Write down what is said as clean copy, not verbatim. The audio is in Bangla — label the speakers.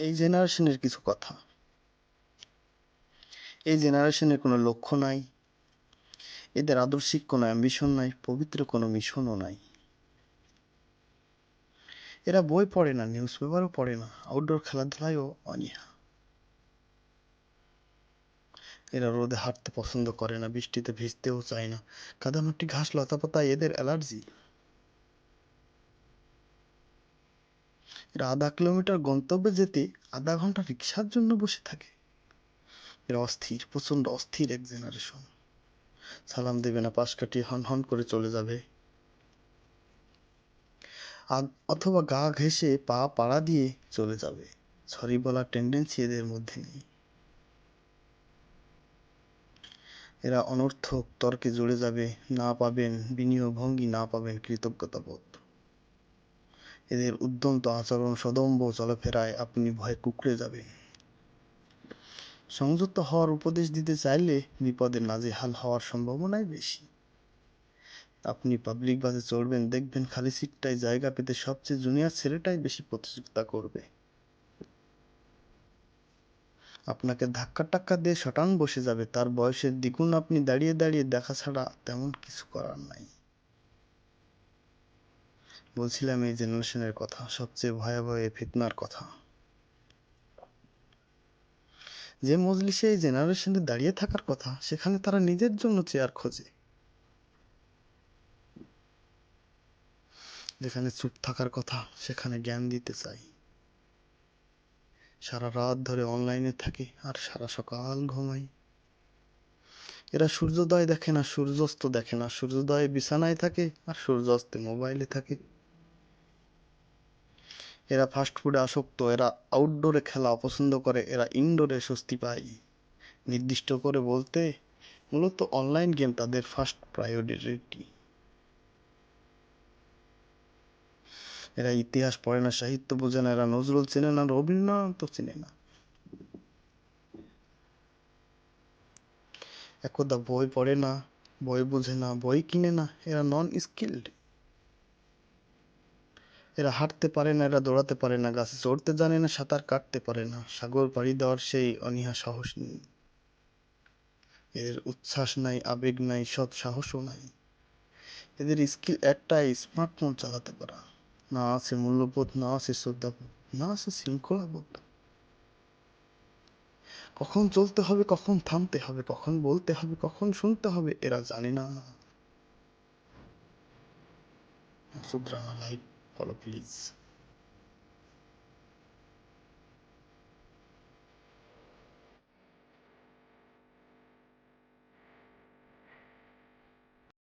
Speaker 1: এই জেনারেশনের কিছু কথা। এই জেনারেশনের কোনো লক্ষ্য নাই, এদের আদর্শিক কোনো অ্যাম্বিশন নাই, পবিত্র কোনো মিশনও নাই। এরা বই পড়ে না, নিউজ পেপারও পড়ে না, আউটডোর খেলাধুলায়ও অনীহা। এরা রোদে হাঁটতে পছন্দ করে না, বৃষ্টিতে ভিজতেও চায় না, কাদামাটি ঘাস লতাপাতায় এদের অ্যালার্জি। এরা আধা কিলোমিটার গন্তব্যে যেতে আধা ঘন্টা রিক্সার জন্য বসে থাকে। এরা অস্থির, প্রচন্ড অস্থির এক জেনারেশন। সালাম দেবে না, পাশ কাটিয়ে হন হন করে চলে যাবে, অথবা গা ঘেঁষে পা পাড়া দিয়ে চলে যাবে। সরি বলার টেন্ডেন্সি এদের মধ্যে নেই। এরা অনর্থক তর্কে জুড়ে যাবে, না পাবেন বিনিয়োগ ভঙ্গি, না পাবেন কৃতজ্ঞতা বোধ। এদের উদ্যন্ত আচরণ, সদম্ভ চলাফেরায় আপনি ভয়ে কুঁকড়ে যাবেন। সংযুক্ত হওয়ার উপদেশ দিতে চাইলে বিপদে নাজেহাল হওয়ার সম্ভাবনাই বেশি। আপনি পাবলিক বাসে চড়বেন, দেখবেন খালি সিটটায় জায়গা পেতে সবচেয়ে জুনিয়র ছেলেটাই বেশি প্রতিযোগিতা করবে। আপনাকে ধাক্কা টাক্কা দিয়ে শটান বসে যাবে, তার বয়সের দ্বিগুণ। আপনি দাঁড়িয়ে দাঁড়িয়ে দেখা ছাড়া তেমন কিছু করার নাই। বলছিলাম এই জেনারেশনের কথা, সবচেয়ে ভয়াবহ এই ফিতনার কথা। যে মজলিসে এই জেনারেশনে দাঁড়িয়ে থাকার কথা, সেখানে তারা নিজের জন্য চেয়ার খোঁজে। যেখানে চুপ থাকার কথা, সেখানে জ্ঞান দিতে চাই। সারা রাত ধরে অনলাইনে থাকে আর সারা সকাল ঘুমাই। এরা সূর্যোদয় দেখে না, সূর্যাস্ত দেখে না, সূর্যোদয়ে বিছানায় থাকে আর সূর্যাস্তে মোবাইলে থাকে। এরা ফাস্টফুডে আসক্ত, এরা আউটডোরে খেলা অপছন্দ করে, এরা ইনডোরে স্বস্তি পায়। নির্দিষ্ট করে বলতে মূলত অনলাইন গেম তাদের ফার্স্ট প্রায়োরিটি। এরা ইতিহাস পড়ে না, সাহিত্য বোঝে না, এরা নজরুল চেনে না, রবীন্দ্রনাথ চেনে না। একদা বই পড়ে না, বই বোঝে না, বই কিনে না, এরা নন স্কিল্ড। এরা হাঁটতে পারে না, এরা দৌড়াতে পারে না, গাছে চড়তে জানে না, সাঁতার কাটতে পারে না, সাগর পাড়ি দেওয়ার সেই অনীহা সাহস নেই। এদের উচ্ছ্বাস নাই, আবেগ নাই, সৎ সাহসও নাই। এদের স্কিল একটাই, স্মার্টফোন চালাতে পারা। না আছে মূল্যবোধ, না আছে শ্রদ্ধাবোধ, না আছে শৃঙ্খলাবোধ। কখন চলতে হবে, কখন থামতে হবে, কখন বলতে হবে, কখন শুনতে হবে, এরা জানে না। শুধরানা লাইট ফলো প্লিজ।